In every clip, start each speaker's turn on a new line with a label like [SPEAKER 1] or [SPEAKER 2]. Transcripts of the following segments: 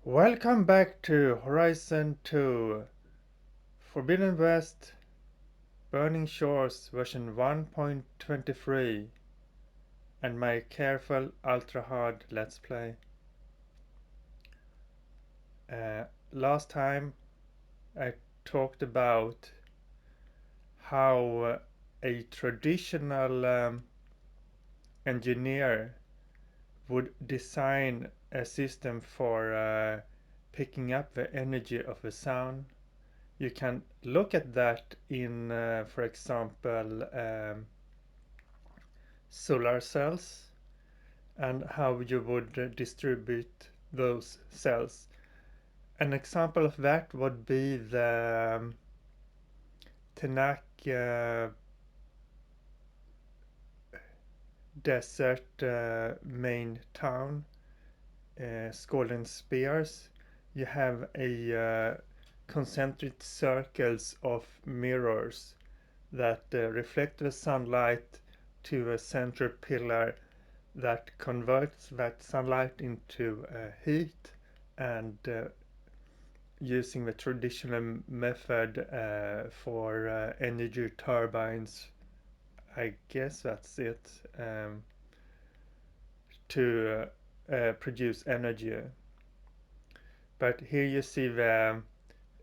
[SPEAKER 1] Welcome back to Horizon 2 Forbidden West Burning Shores version 1.23 and my careful Ultra Hard Let's Play. Last time I talked about how a traditional engineer would design a system for picking up the energy of a sound. You can look at that in, for example, solar cells and how you would distribute those cells. An example of that would be the Tenak desert main town, Scalding Spears. You have a concentric circles of mirrors that reflect the sunlight to a central pillar that converts that sunlight into heat, and using the traditional method for energy turbines, I guess that's it, to produce energy. But here you see the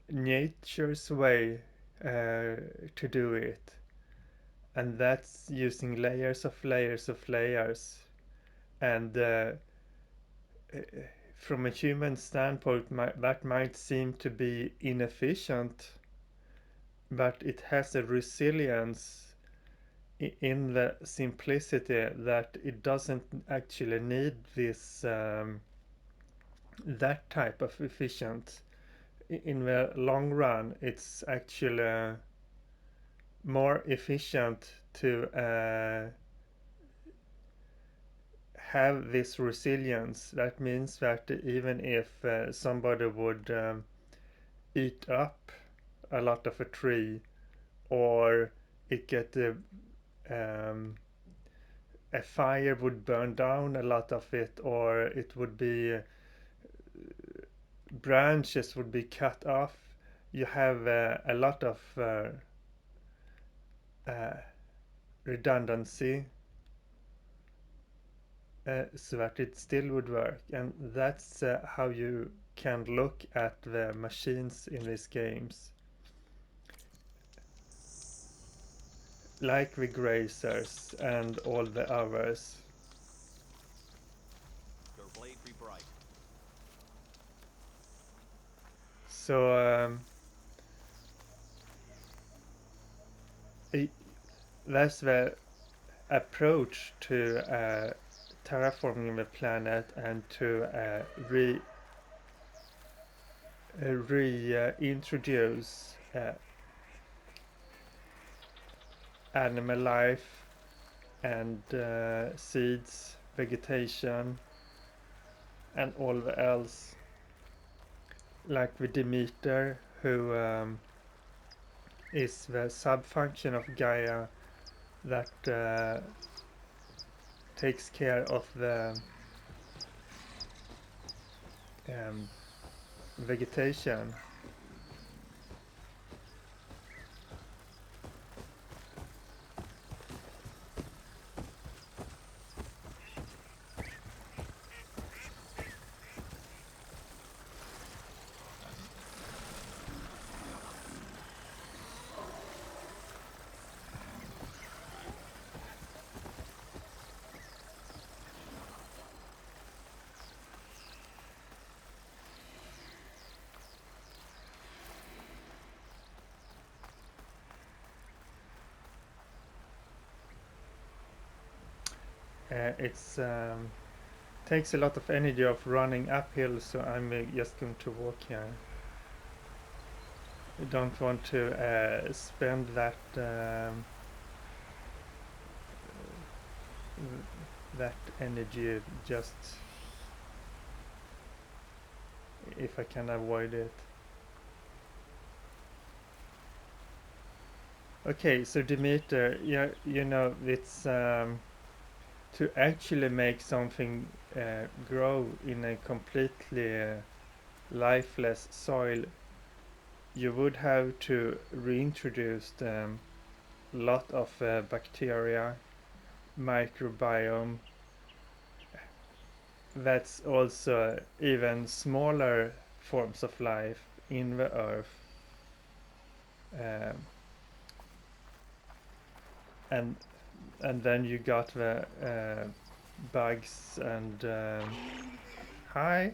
[SPEAKER 1] nature's way to do it, and that's using layers of layers of layers. And from a human standpoint, that might seem to be inefficient, but it has a resilience in the simplicity that it doesn't actually need this that type of efficient. In the long run, it's actually more efficient to have this resilience. That means that even if somebody would eat up a lot of a tree, or it get a fire would burn down a lot of it, or it would be branches would be cut off, you have a lot of redundancy, so that it still would work. And that's how you can look at the machines in these games, like the grazers and all the others.
[SPEAKER 2] Your blade be bright.
[SPEAKER 1] So that's the approach to terraforming the planet and to reintroduce animal life and seeds, vegetation, and all the else, like the DEMETER, who is the sub-function of Gaia that takes care of the vegetation. It's takes a lot of energy of running uphill, so I'm just going to walk here. I don't want to spend that that energy just if I can avoid it. Okay, so DEMETER, yeah, you know, it's to actually make something grow in a completely lifeless soil, you would have to reintroduce a lot of bacteria, microbiome. That's also even smaller forms of life in the earth. Um, and then you got the bugs and hi.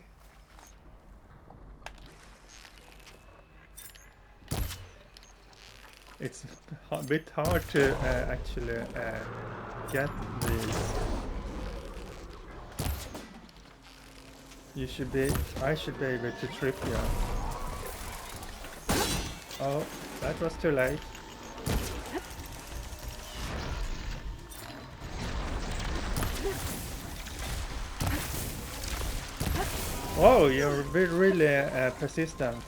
[SPEAKER 1] It's a bit hard to actually get these. I should be able to trip you. Oh, that was too late. Oh, you're really persistent.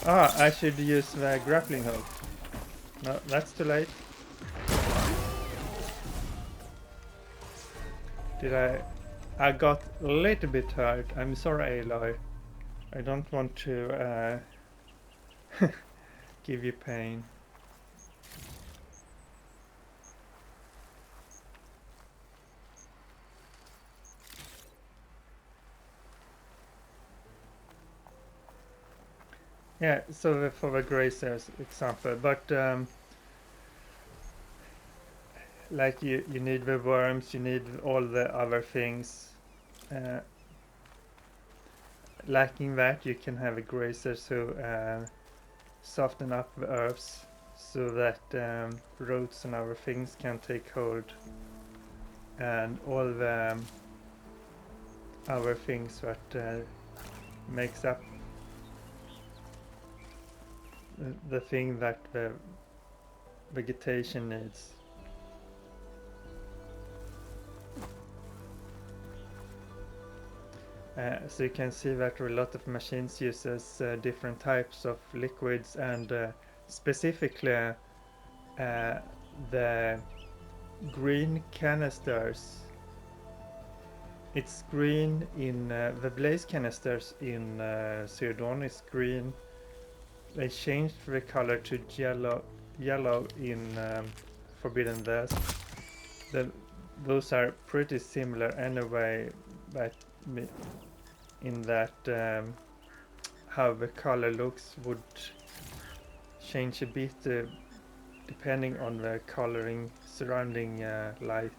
[SPEAKER 1] Ah, I should use the grappling hook. No, that's too late. I got a little bit hurt. I'm sorry, Aloy. I don't want to give you pain. Yeah, so for the grazers example, but like you need the worms, you need all the other things. Lacking that, you can have a grazer to soften up the earths so that roots and other things can take hold, and all the other things that makes up the thing that the vegetation needs. So you can see that a lot of machines uses different types of liquids, and specifically the green canisters. It's green in the blaze canisters in Zero Dawn is green. They changed the color to yellow in Forbidden West. Those are pretty similar anyway, but in that how the color looks would change a bit depending on the coloring surrounding light.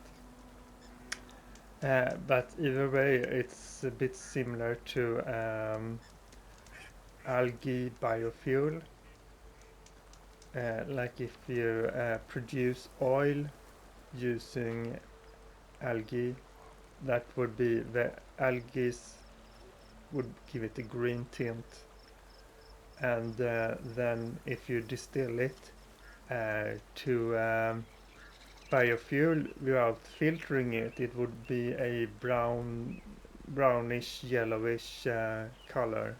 [SPEAKER 1] But either way, it's a bit similar to algae biofuel. Like if you produce oil using algae, that would be the algae would give it a green tint, and then if you distill it to biofuel without filtering it, it would be a brownish yellowish color.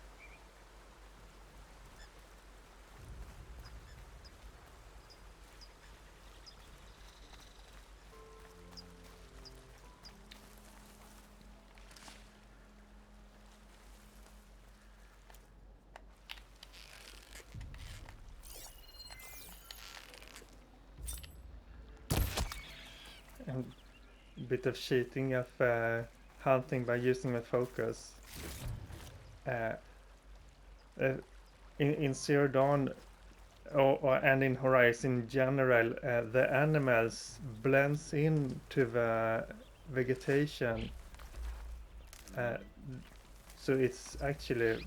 [SPEAKER 1] And a bit of cheating of hunting by using the focus. In Zero Dawn and in Horizon in general, the animals blends into the vegetation, so it's actually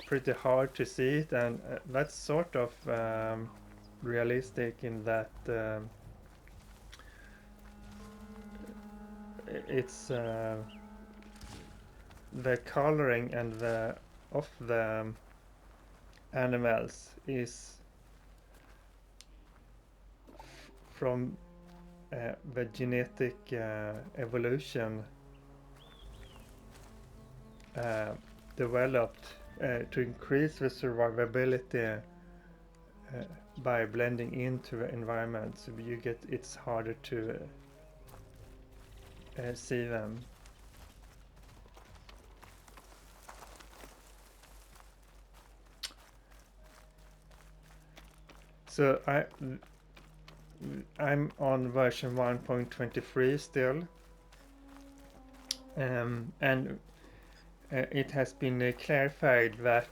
[SPEAKER 1] pretty hard to see it, and that's sort of realistic in that it's the coloring and of the animals is from the genetic evolution developed to increase the survivability by blending into the environment. So it's harder to see them. So I'm on version 1.23 still, and it has been clarified that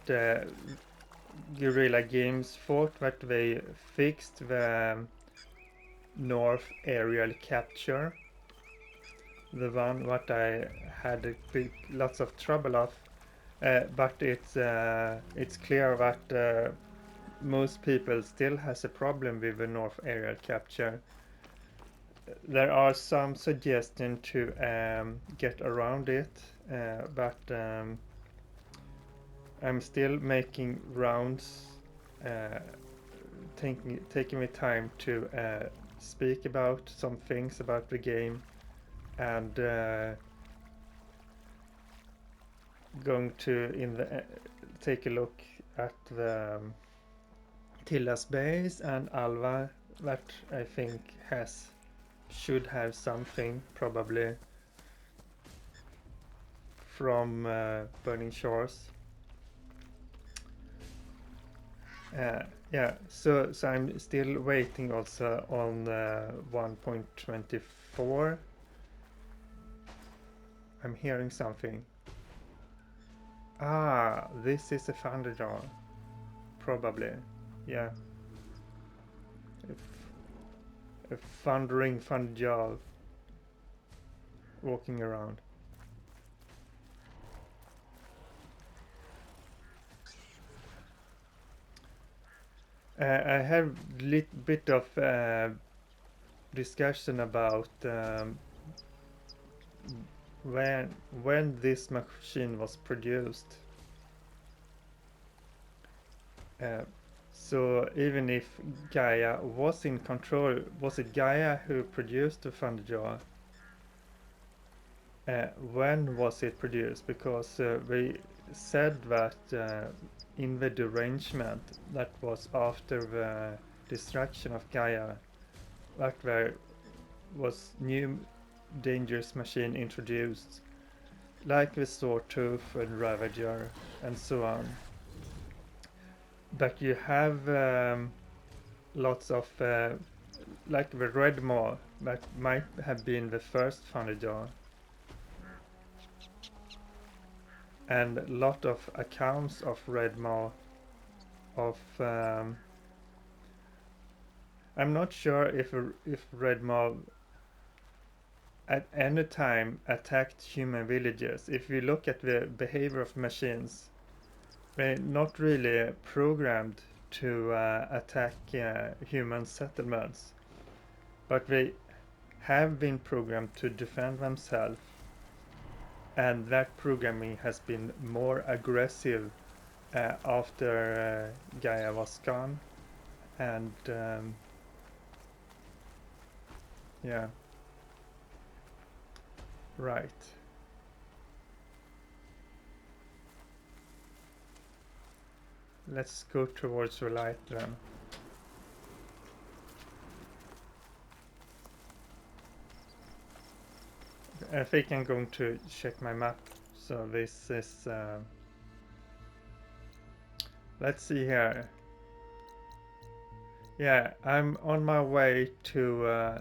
[SPEAKER 1] Guerrilla Games thought that they fixed the north aerial capture, the one what I had lots of trouble of, but it's clear that most people still has a problem with the north aerial capture. There are some suggestions to get around it, but I'm still making rounds, taking me time to speak about some things about the game, and going to take a look at the Tilla's base and Alva, that I think should have something probably from Burning Shores. Yeah, so I'm still waiting also on 1.24. I'm hearing something. Ah, this is a Thunderjaw. Probably, yeah. A thundering Thunderjaw walking around. I have a little bit of discussion about when this machine was produced. So even if Gaia was in control, was it Gaia who produced the Thunderjaw? When was it produced? Because we said that in the derangement that was after the destruction of Gaia, that there was new dangerous machine introduced, like the Sawtooth and Ravager and so on. But you have lots of like the Red Maw that might have been the first Thunderjaw, and a lot of accounts of Red Maw of I'm not sure if Red Maw at any time attacked human villages. If you look at the behavior of machines, they're not really programmed to attack human settlements, but they have been programmed to defend themselves, and that programming has been more aggressive after Gaia was gone, and yeah, right. Let's go towards the light then. I think I'm going to check my map. So this is let's see here. Yeah, I'm on my way to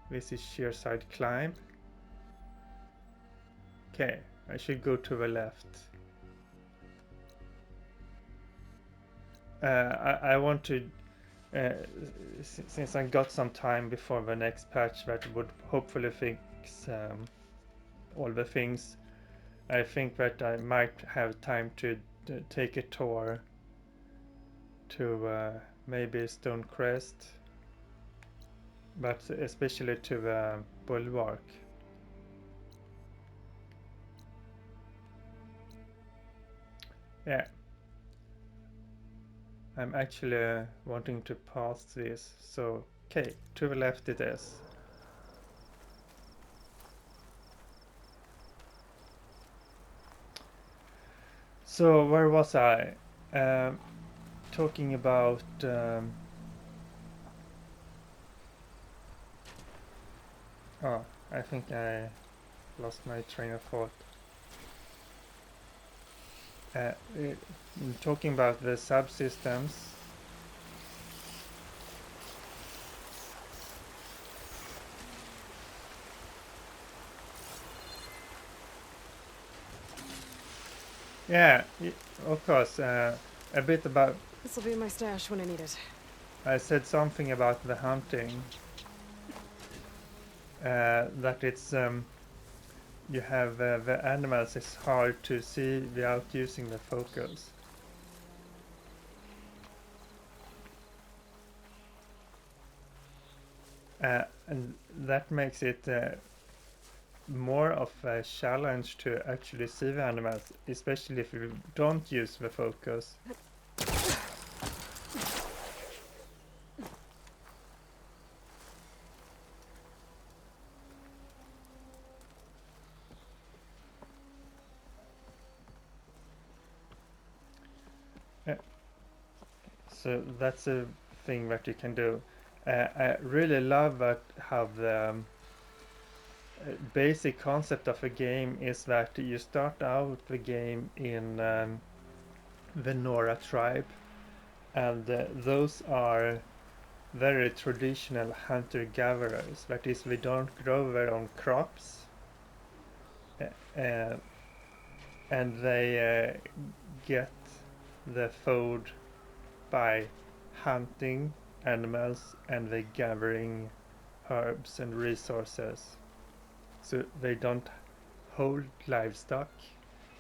[SPEAKER 1] this is Shearside Climb. Okay, I should go to the left. I want to since I got some time before the next patch that would hopefully fix all the things, I think that I might have time to take a tour to maybe Stonecrest, but especially to the Bulwark. Yeah, I'm actually wanting to pass this, so okay, to the left it is. So where was I? Talking about oh, I think I lost my train of thought. uh, talking about the subsystems. Yeah, of course. A bit about.
[SPEAKER 2] This will be in my stash when I need it.
[SPEAKER 1] I said something about the hunting. That it's you have the animals is hard to see without using the focus. And that makes it more of a challenge to actually see the animals, especially if you don't use the focus. So that's a thing that you can do. I really love how the basic concept of a game is that you start out the game in the Nora tribe, and those are very traditional hunter-gatherers. That is, they don't grow their own crops, uh, and they get the food by hunting animals and they gathering herbs and resources. So they don't hold livestock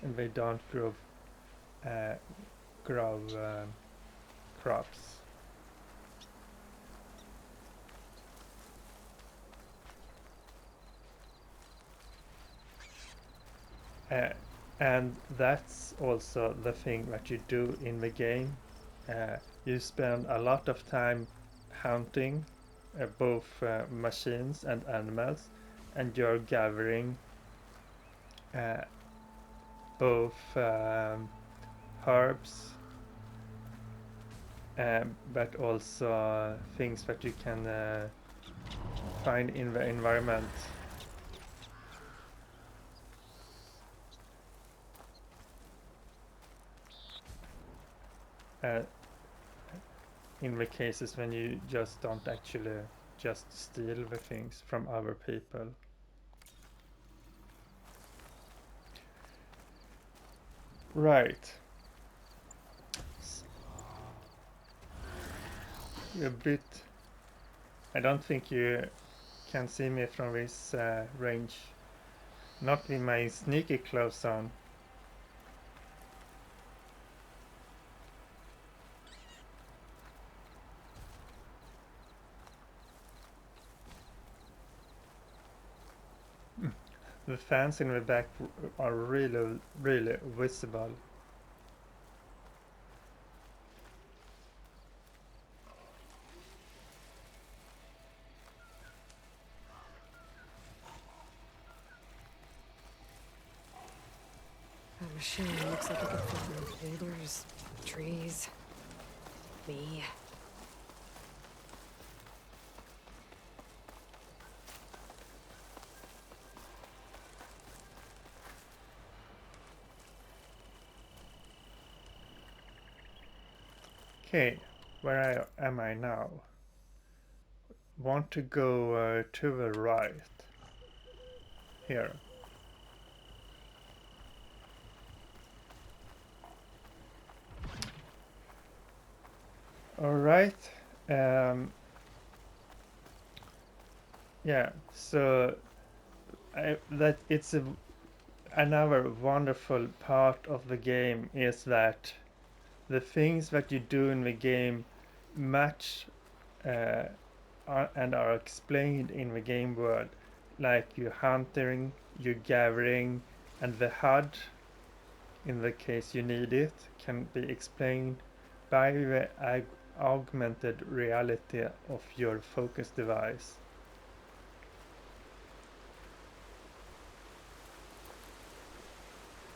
[SPEAKER 1] and they don't grow crops. Uh, and that's also the thing that you do in the game. You spend a lot of time hunting both machines and animals, and you're gathering uh, both herbs, but also things that you can find in the environment. Uh, in the cases when you just don't actually just steal the things from other people. Right. A bit. I don't think you can see me from this range. Not with my sneaky clothes on. The fans in the back are really, really visible.
[SPEAKER 2] That machine looks like it could fit through boulders, trees, me.
[SPEAKER 1] Okay, where am I now? Want to go to the right. Here. Alright. Yeah, so that it's another wonderful part of the game is that the things that you do in the game match and are explained in the game world, like you hunting, you gathering, and the HUD, in the case you need it, can be explained by the augmented reality of your focus device.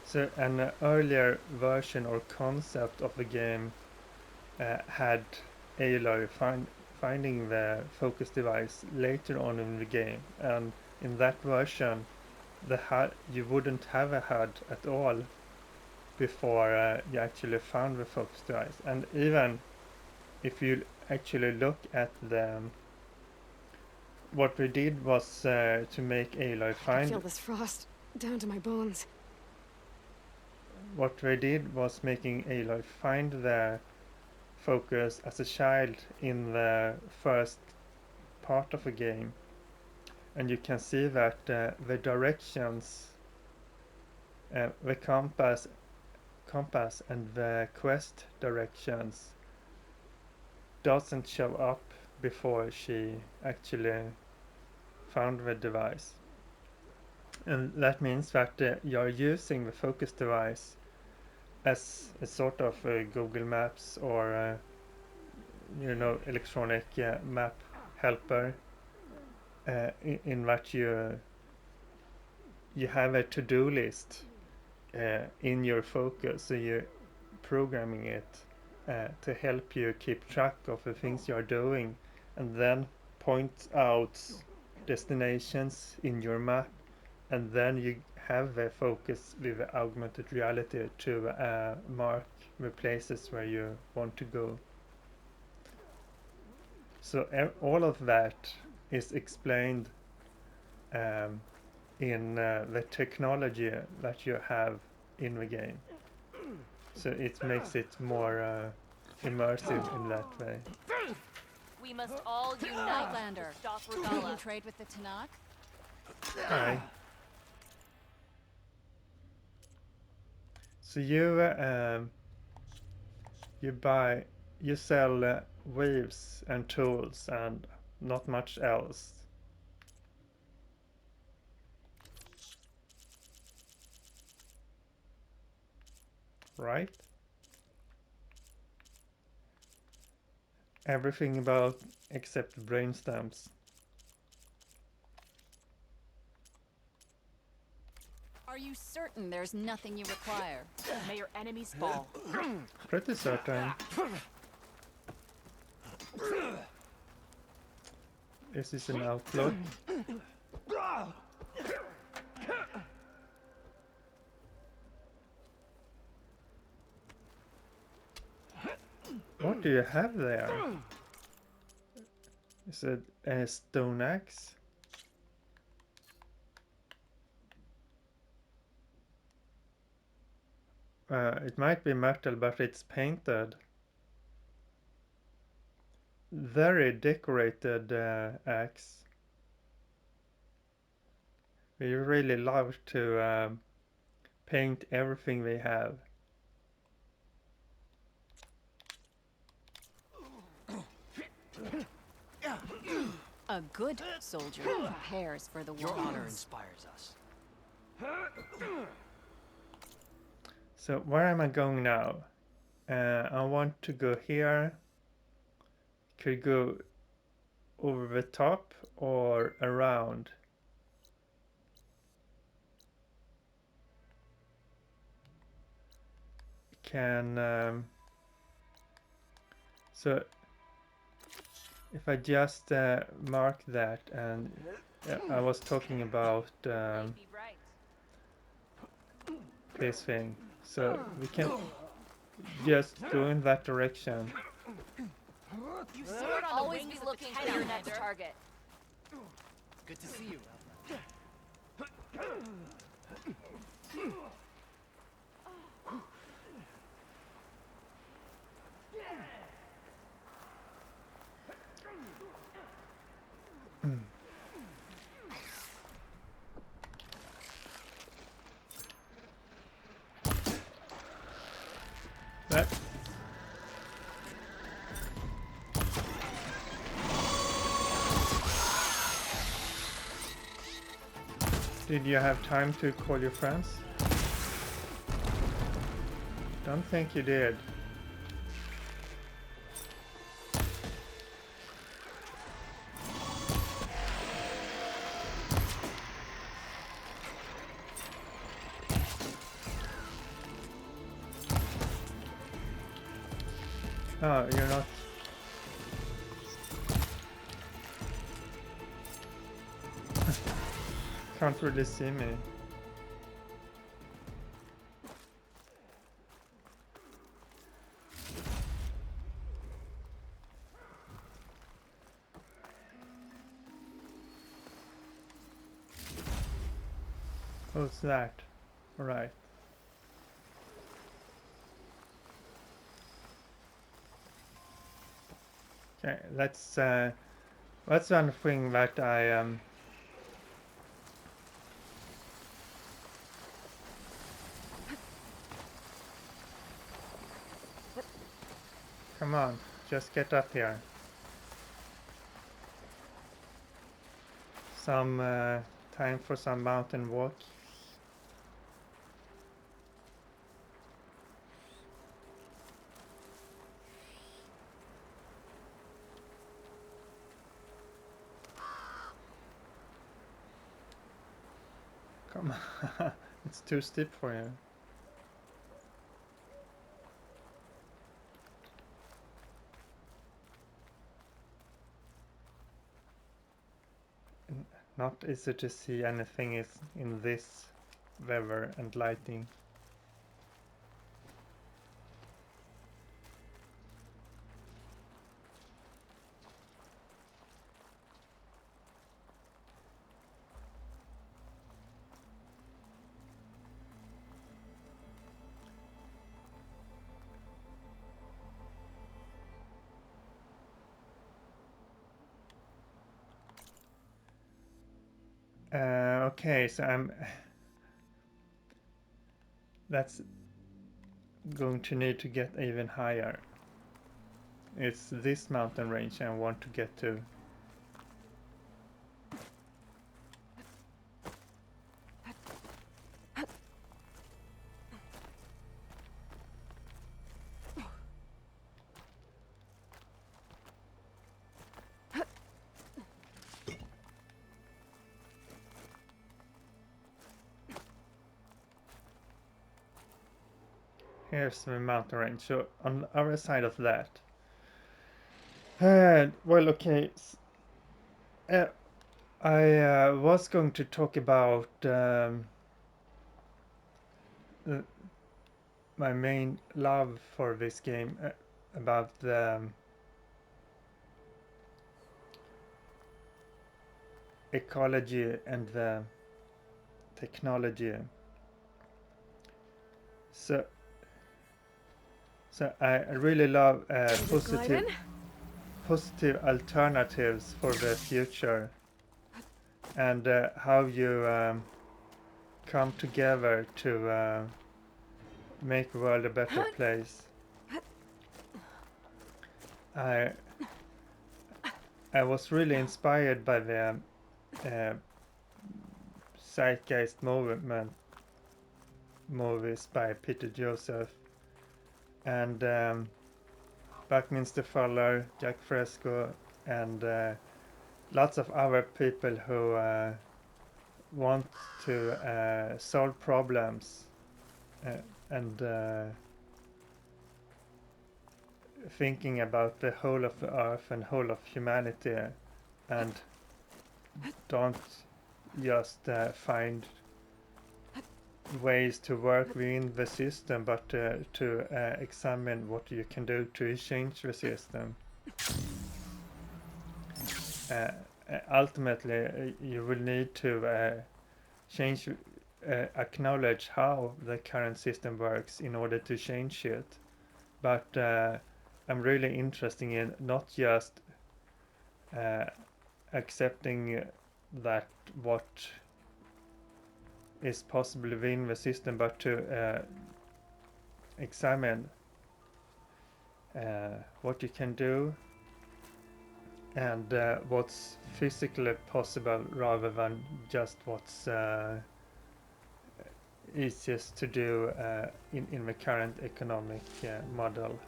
[SPEAKER 1] So an earlier version or concept of the game had Aloy finding the focus device later on in the game, and in that version, the HUD, you wouldn't have a HUD at all. before you actually found the focus device. And even if you actually look at the what we did was to make Aloy
[SPEAKER 2] I
[SPEAKER 1] find.
[SPEAKER 2] feel this frost down to my bones.
[SPEAKER 1] What we did was making Aloy find the focus as a child in the first part of the game, and you can see that the directions, the compass and the quest directions doesn't show up before she actually found the device. And that means that you're using the focus device as a sort of Google Maps or electronic map helper, in that you have a to-do list in your focus, so you're programming it to help you keep track of the things you're doing, and then point out destinations in your map, and then you have the focus with the augmented reality to mark the places where you want to go. So all of that is explained in the technology that you have in the game. So it makes it more immersive in that way.
[SPEAKER 3] We must all unite. Lander, stop rebelling. Trade with the Tanakh.
[SPEAKER 1] Hi. So you sell weaves and tools and not much else. Right? Everything about except brain stamps.
[SPEAKER 3] Are you certain there's nothing you require?
[SPEAKER 4] May your enemies fall.
[SPEAKER 1] Pretty certain. This is an outlook. What do you have there? Is it a stone axe? It might be metal, but it's painted. Very decorated axe. We really love to paint everything we have.
[SPEAKER 3] A good soldier prepares for the war.
[SPEAKER 4] Your honor inspires us.
[SPEAKER 1] So where am I going now? I want to go here. Could go over the top or around. So if I just mark that, and I was talking about this thing, so we can just go in that direction.
[SPEAKER 4] You soared on the
[SPEAKER 3] Always
[SPEAKER 4] wings
[SPEAKER 3] be
[SPEAKER 4] of
[SPEAKER 3] looking
[SPEAKER 4] the
[SPEAKER 3] for your
[SPEAKER 4] Techno-optimism.
[SPEAKER 3] next target.
[SPEAKER 4] Good to see you.
[SPEAKER 1] That. Did you have time to call your friends? Don't think you did. Oh, you're not. Can't really see me. Who's that? Right. Okay, that's one thing that I come on, just get up here. Some time for some mountain walk. Come on, it's too steep for you. Not easy to see anything is in this weather and lighting. Okay, so that's going to need to get even higher. It's this mountain range I want to get to. Here's the mountain range. So on the other side of that. Well, okay. I was going to talk about my main love for this game, about the ecology and the technology. So I really love positive alternatives for the future, and how you come together to make the world a better place. I was really inspired by the Zeitgeist movement movies by Peter Joseph and Buckminster Fuller, Jack Fresco, and lots of other people who want to solve problems and thinking about the whole of the earth and whole of humanity, and don't just find ways to work within the system, but to examine what you can do to change the system. Ultimately, you will need to change, acknowledge how the current system works in order to change it. But I'm really interested in not just accepting that what is possible within the system, but to examine what you can do and what's physically possible rather than just what's easiest to do in the current economic model.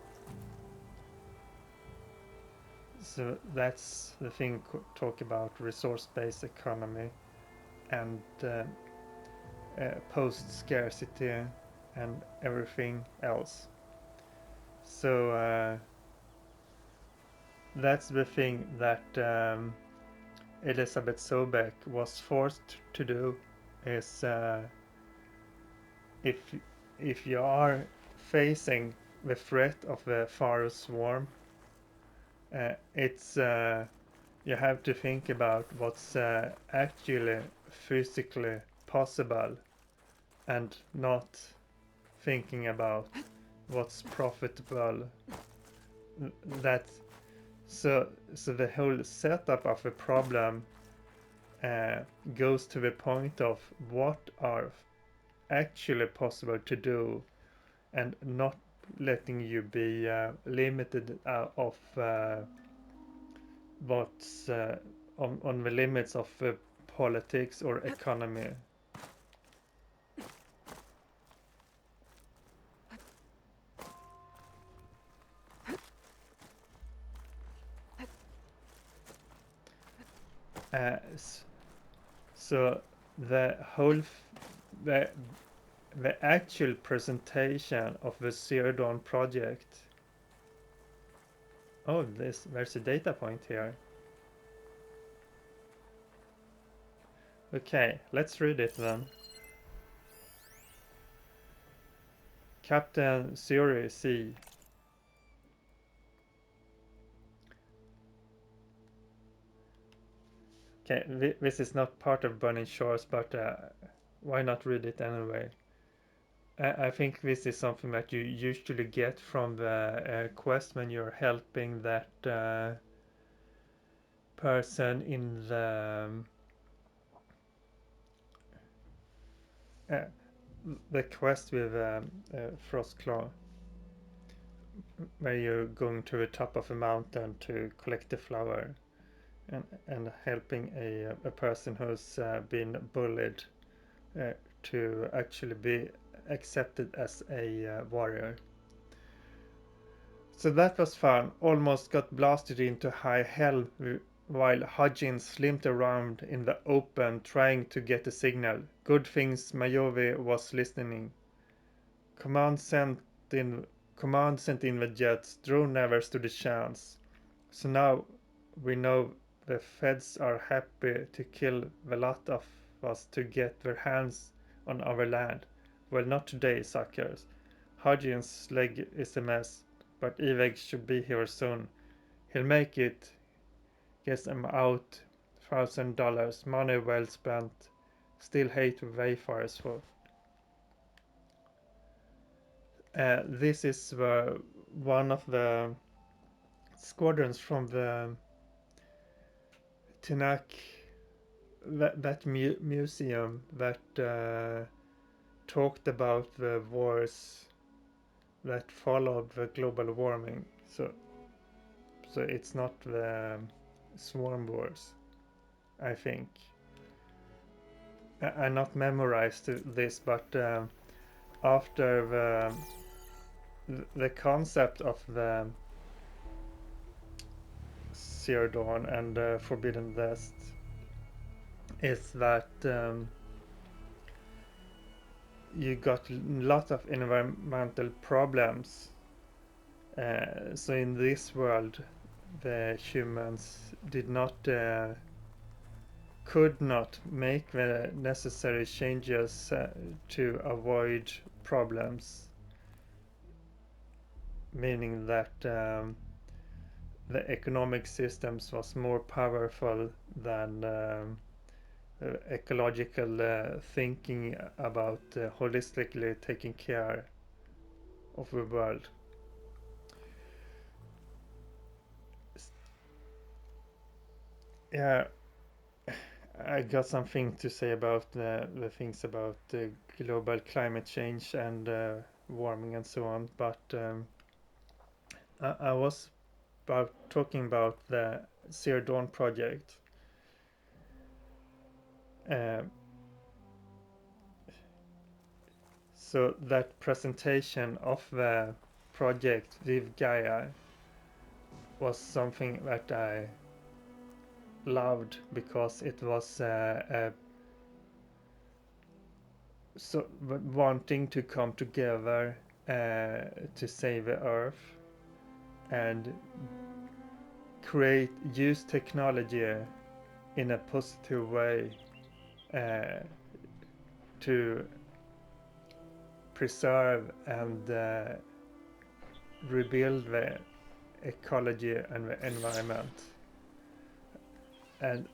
[SPEAKER 1] So that's the thing, talk about resource-based economy and post-scarcity and everything else. So that's the thing that Elizabeth Sobeck was forced to do, is if you are facing the threat of the Pharaoh swarm, it's you have to think about what's actually physically possible and not thinking about what's profitable. That so the whole setup of a problem goes to the point of what are actually possible to do, and not letting you be limited of what's on the limits of politics or economy. So the whole the actual presentation of the Zero Dawn project. Oh, there's a data point here. Okay, let's read it then. Captain Suri C. Okay, this is not part of Burning Shores, but why not read it anyway? I think this is something that you usually get from the quest when you're helping that person in the quest with Frostclaw, where you're going to the top of a mountain to collect the flower, and helping a person who's been bullied to actually be accepted as a warrior. So that was fun. Almost got blasted into high hell while Hudgens limped around in the open trying to get a signal. Good things Mayovi was listening. Command sent in the jets. Drew never stood a chance. So now we know the feds are happy to kill the lot of us to get their hands on our land. Well, not today, suckers. Hudgens' leg is a mess, but Eveg should be here soon. He'll make it. Guess I'm out $1,000. Money well spent. Still hate Wayfarers for. This is one of the squadrons from the Tinak, that museum that talked about the wars that followed the global warming. So it's not the swarm wars, I think. I not memorized this, but after the concept of the Zero Dawn and Forbidden West is that you got a lot of environmental problems. So in this world, the humans could not make the necessary changes to avoid problems, meaning that the economic systems was more powerful than ecological thinking about holistically taking care of the world. Yeah, I got something to say about the things about global climate change and warming and so on, but I was talking about the Zero Dawn project. So that presentation of the project with Gaia was something that I loved, because it was so wanting to come together to save the Earth and use technology in a positive way to preserve and rebuild the ecology and the environment. And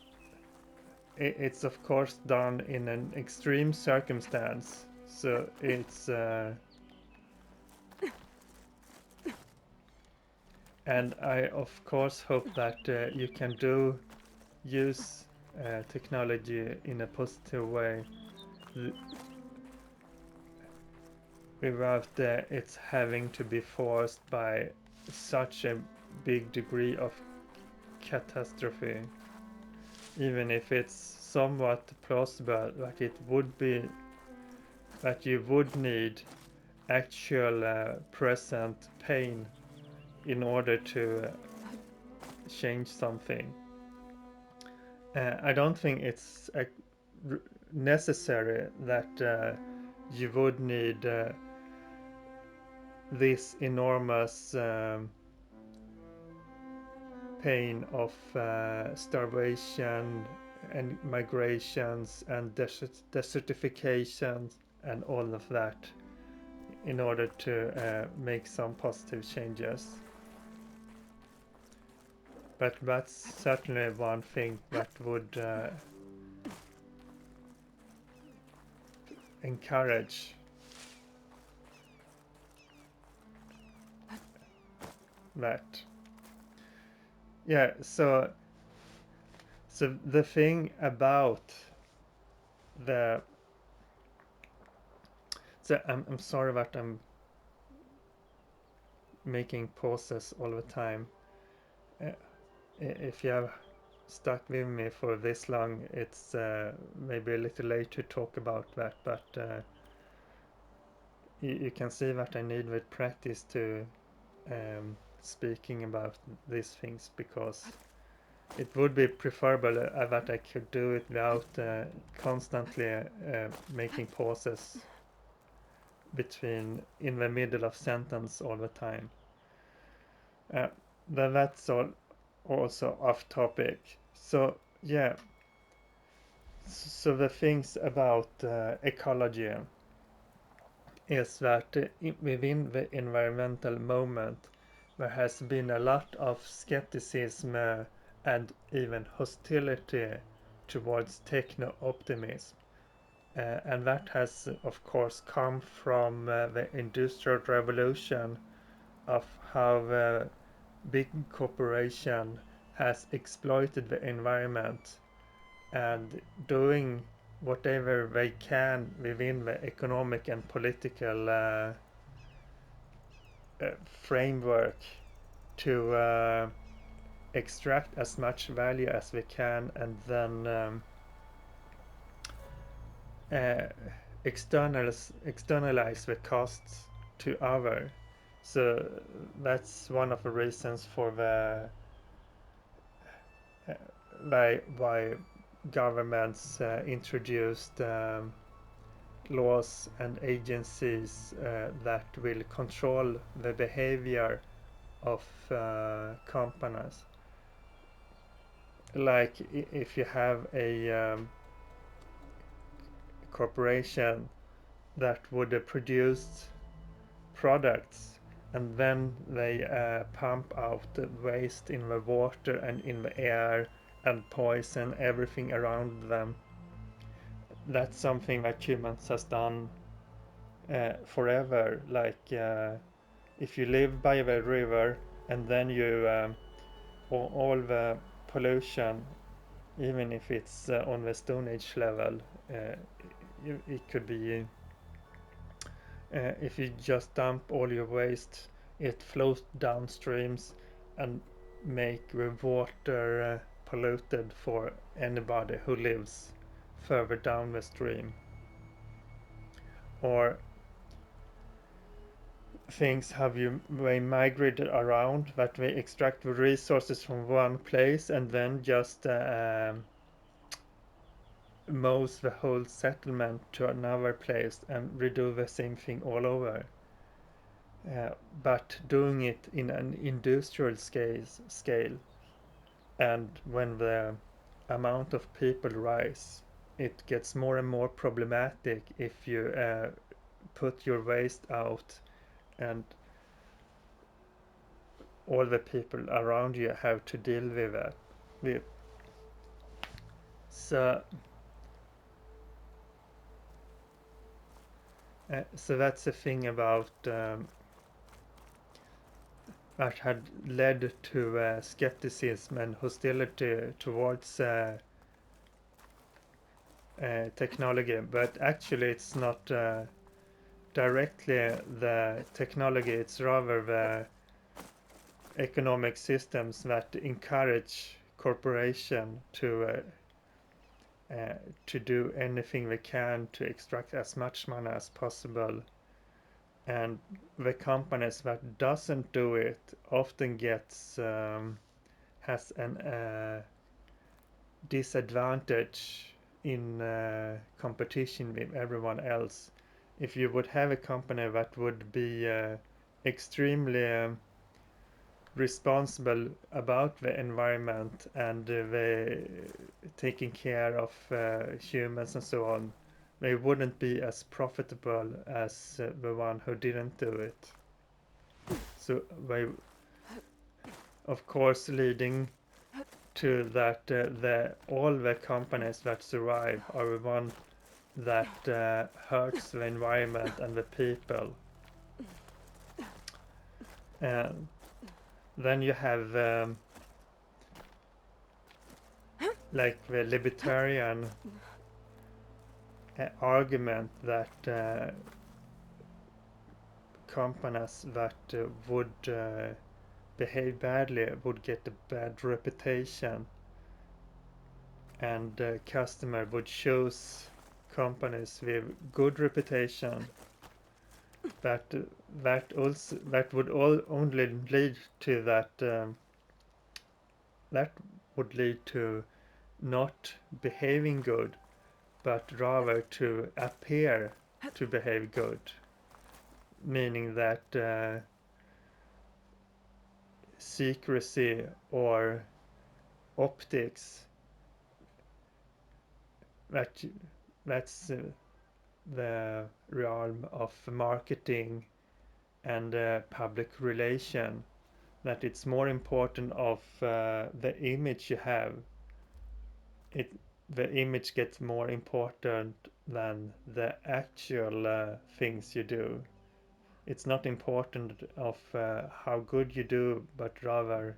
[SPEAKER 1] it's of course done in an extreme circumstance. So it's and I of course hope that you can use technology in a positive way without it's having to be forced by such a big degree of catastrophe, even if it's somewhat plausible that it would be that you would need actual present pain in order to change something. I don't think it's necessary that you would need this enormous pain of starvation and migrations and desertifications and all of that in order to make some positive changes. But that's certainly one thing that would encourage that. Yeah, so the thing about the so I'm sorry that I'm making pauses all the time. If you have stuck with me for this long, it's maybe a little late to talk about that, but you can see that I need with practice to speaking about these things, because it would be preferable that I could do it without constantly making pauses between in the middle of sentence all the time. That's all also off topic. So yeah, so the things about ecology is that within the environmental movement there has been a lot of skepticism and even hostility towards techno-optimism. And that has of course come from the industrial revolution, of how the big corporation has exploited the environment and doing whatever they can within the economic and political framework to extract as much value as we can, and then externalize the costs to others. So that's one of the reasons for the why governments introduced laws and agencies that will control the behavior of companies. Like if you have a corporation that would produce products and then they pump out the waste in the water and in the air and poison everything around them. That's something that humans has done forever. Like if you live by the river and then you all the pollution, even if it's on the Stone Age level, it could be if you just dump all your waste, it flows downstreams and make the water polluted for anybody who lives further down the stream. Or things have they migrated around, that they extract the resources from one place and then just moves the whole settlement to another place and redo the same thing all over. But doing it in an industrial scale, and when the amount of people rise, it gets more and more problematic if you put your waste out and all the people around you have to deal with that. So So that's the thing about that had led to skepticism and hostility towards technology, but actually it's not directly the technology, it's rather the economic systems that encourage corporation to do anything they can to extract as much money as possible, and the companies that doesn't do it often gets has an disadvantage in competition with everyone else. If you would have a company that would be extremely responsible about the environment and the taking care of humans and so on, they wouldn't be as profitable as the one who didn't do it. So they, of course, leading to that all the companies that survive are the one that hurts the environment and the people. And then you have like the libertarian argument that companies that would behave badly would get a bad reputation, and customer would choose companies with good reputation. That would only lead to that that would lead to not behaving good, but rather to appear to behave good, meaning that secrecy or optics, that's the realm of marketing and public relation, that it's more important of the image you have. The image gets more important than the actual things you do. It's not important of how good you do, but rather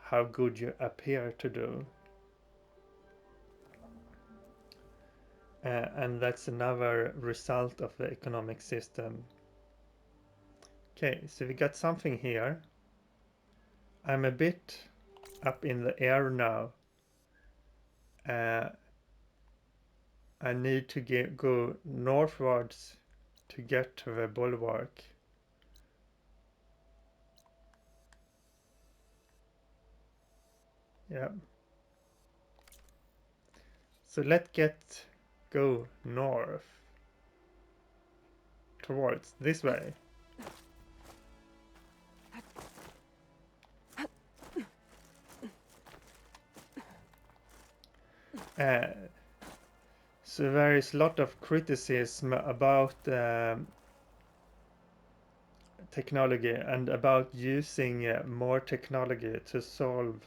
[SPEAKER 1] how good you appear to do. And that's another result of the economic system. Okay, so we got something here. I'm a bit up in the air now. I need to go northwards to get to the Bulwark. Yeah. So let's go north towards this way. So there is a lot of criticism about technology and about using more technology to solve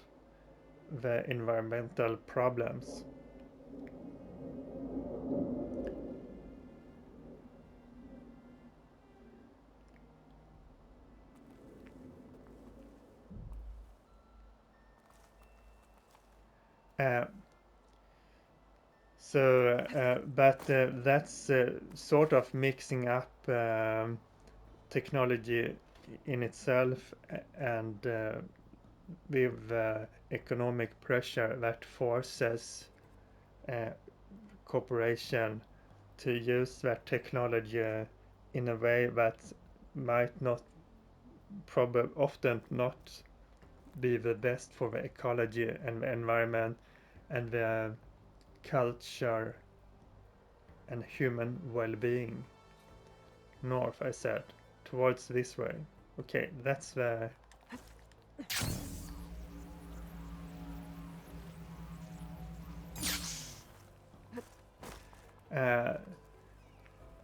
[SPEAKER 1] the environmental problems. But that's sort of mixing up technology in itself and with economic pressure that forces corporation to use that technology in a way that might not, probably often not be the best for the ecology and the environment and the culture and human well-being. North, I said, towards this way. Okay, that's the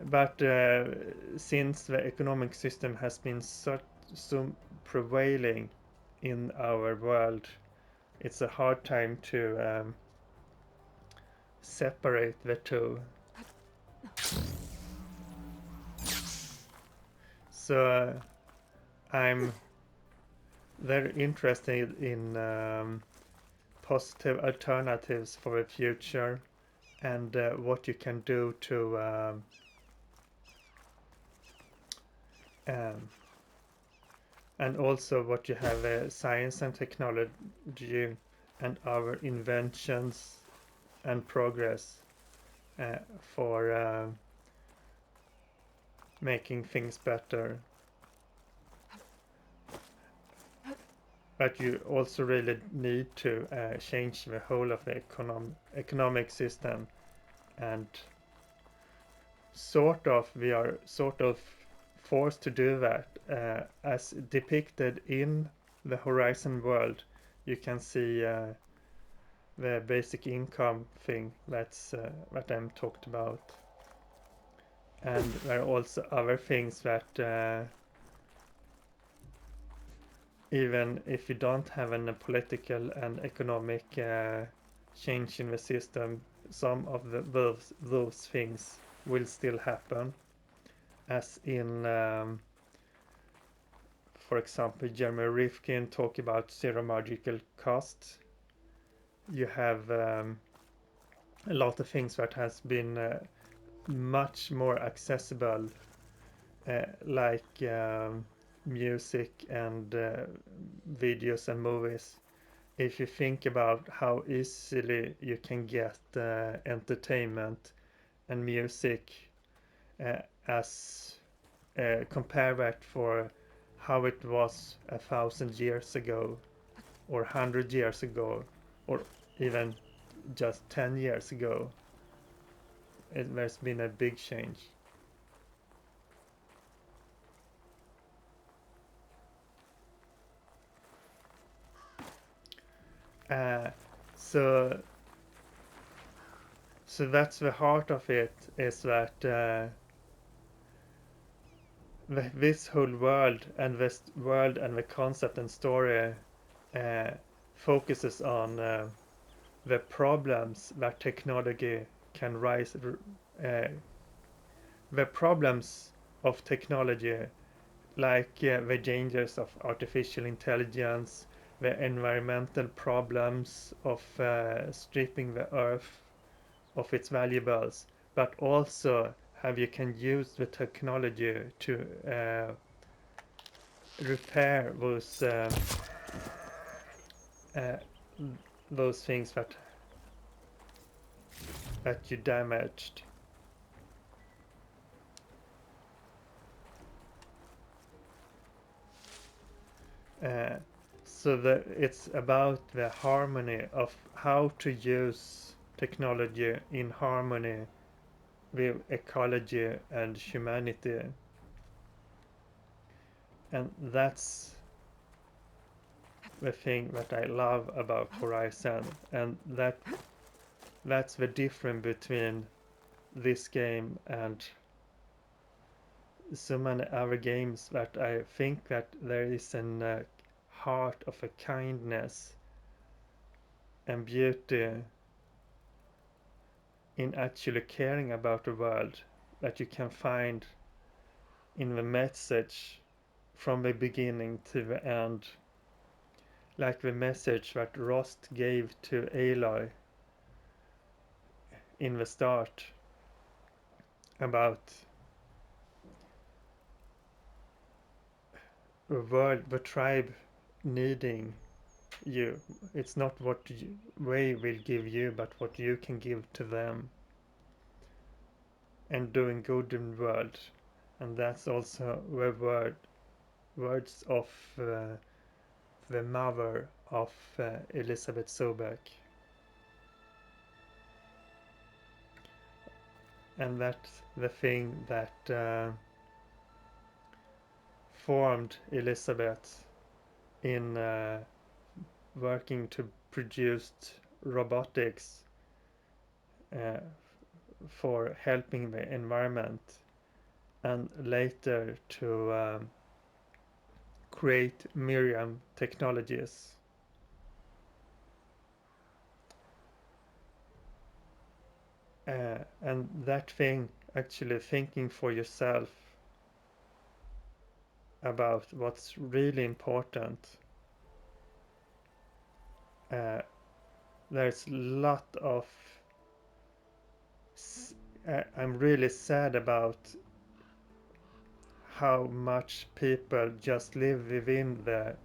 [SPEAKER 1] but since the economic system has been so prevailing in our world, it's a hard time to separate the two. So I'm very interested in positive alternatives for the future, and what you can do to um, and also what you have science and technology and our inventions and progress for making things better. But you also really need to change the whole of the economic system, and we are sort of forced to do that, as depicted in the Horizon world. You can see the basic income thing that's what I'm talked about, and there are also other things that even if you don't have a political and economic change in the system, some of those things will still happen, as in for example, Jeremy Rifkin talk about zero marginal cost. You have a lot of things that has been much more accessible, like music and videos and movies. If you think about how easily you can get entertainment and music, as compare that for how it was 1,000 years ago, or 100 years ago, or even just 10 years ago, there's been a big change. Uh, so that's the heart of it, is that this whole world and the concept and story focuses on the problems that technology can rise, the problems of technology, like the dangers of artificial intelligence, the environmental problems of stripping the earth of its valuables, but also how you can use the technology to repair uh, those things that you damaged. So that it's about the harmony of how to use technology in harmony with ecology and humanity. And that's the thing that I love about Horizon, and that's the difference between this game and so many other games, that I think that there is an heart of a kindness and beauty in actually caring about the world, that you can find in the message from the beginning to the end, like the message that Rost gave to Aloy in the start about the world, the tribe needing you. It's not what they will give you, but what you can give to them, and doing good in the world. And that's also the words of the mother of Elizabeth Sobeck. And that's the thing that formed Elizabeth in working to produce robotics uh, for helping the environment, and later to create Miriam technologies. And that thing actually thinking for yourself about what's really important. There's a lot of I'm really sad about how much people just live within the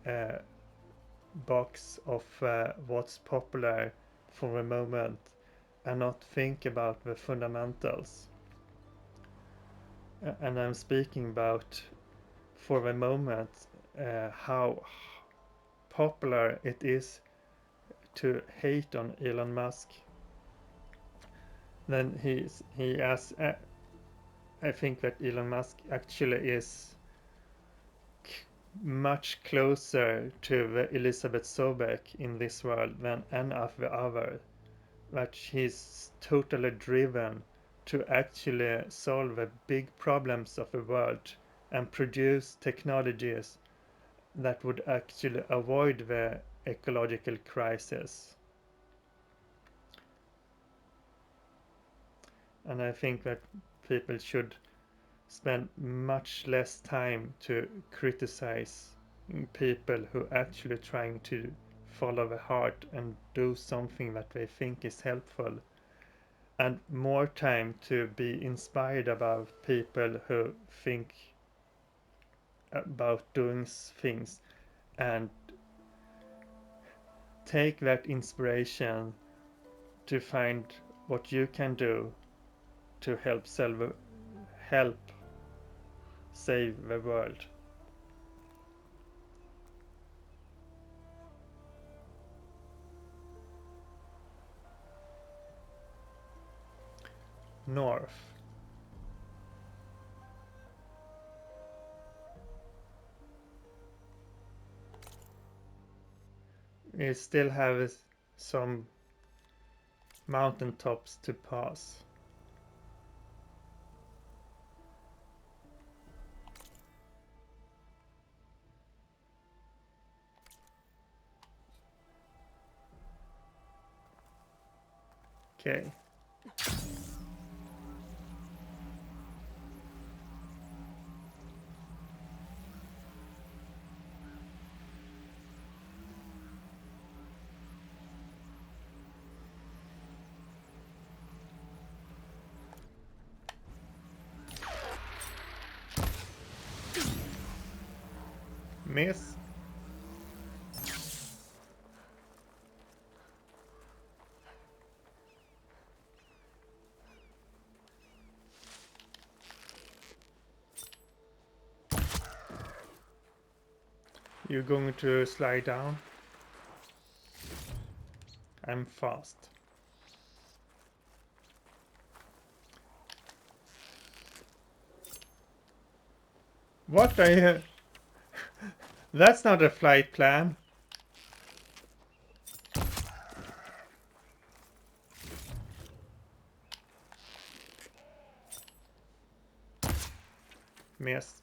[SPEAKER 1] box of what's popular for a moment and not think about the fundamentals. And I'm speaking about for a moment how popular it is to hate on Elon Musk. Then he has I think that Elon Musk actually is much closer to the Elizabeth Sobeck in this world than any of the other. That he's totally driven to actually solve the big problems of the world and produce technologies that would actually avoid the ecological crisis. And I think that people should spend much less time to criticize people who actually trying to follow the heart and do something that they think is helpful, and more time to be inspired about people who think about doing things and take that inspiration to find what you can do to help save the world. North. We still have some mountaintops to pass. Okay. Miss. You're going to slide down? I'm fast. What are you? That's not a flight plan. Miss.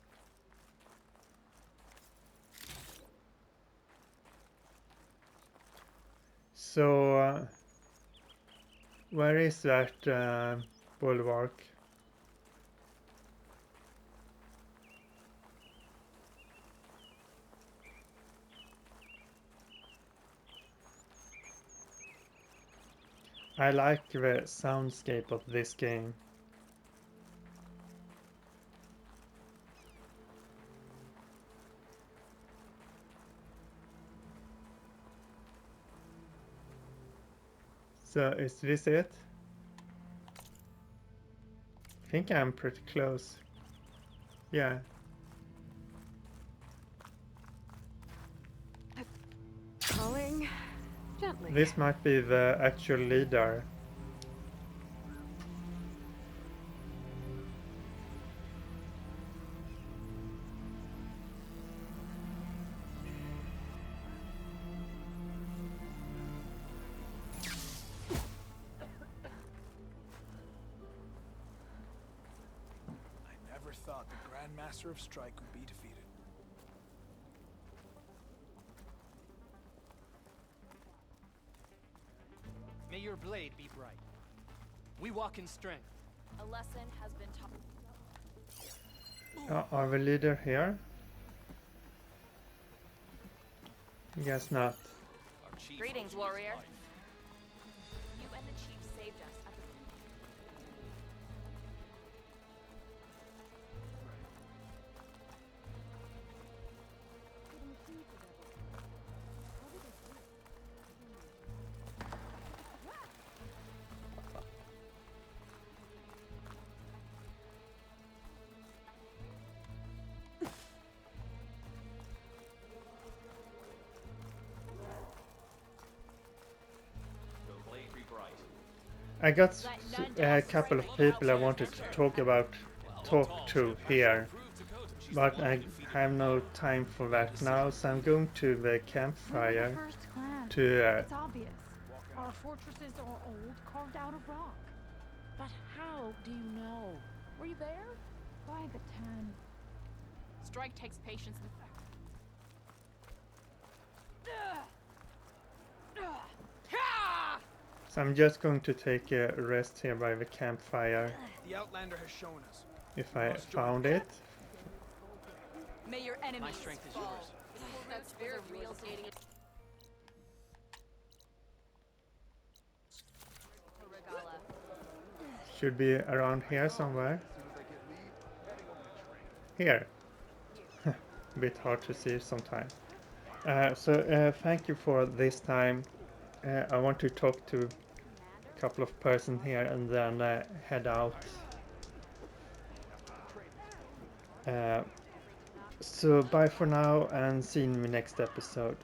[SPEAKER 1] So, where is that bulwark? I like the soundscape of this game. So, is this it? I think I'm pretty close. Yeah.
[SPEAKER 2] Calling gently.
[SPEAKER 1] This might be the actual leader.
[SPEAKER 5] I never thought the Grand Master of Strike would be defeated.
[SPEAKER 6] May your blade be bright. We walk in strength,
[SPEAKER 3] A lesson has been taught.
[SPEAKER 1] Are we leader here? Guess not.
[SPEAKER 3] Greetings, warrior. You and the chief saved us at the
[SPEAKER 1] I got a couple of people I wanted to talk to here, but I have no time for that now, so I'm going to the campfire to
[SPEAKER 6] It's obvious. Our fortresses are old, carved out of rock.
[SPEAKER 4] But how do you know? Were you there?
[SPEAKER 6] By the 10.
[SPEAKER 4] Strike takes patience.
[SPEAKER 1] so I'm just going to take a rest here by the campfire
[SPEAKER 5] The Outlander has shown us.
[SPEAKER 1] if I found it.
[SPEAKER 3] May your enemies
[SPEAKER 4] My strength is
[SPEAKER 3] fall.
[SPEAKER 4] yours.
[SPEAKER 3] That's fair real dating. Regala.
[SPEAKER 1] Should be around here somewhere. Here. Bit hard to see sometimes. So thank you for this time. I want to talk to a couple of persons here and then head out. So bye for now and see you in the next episode.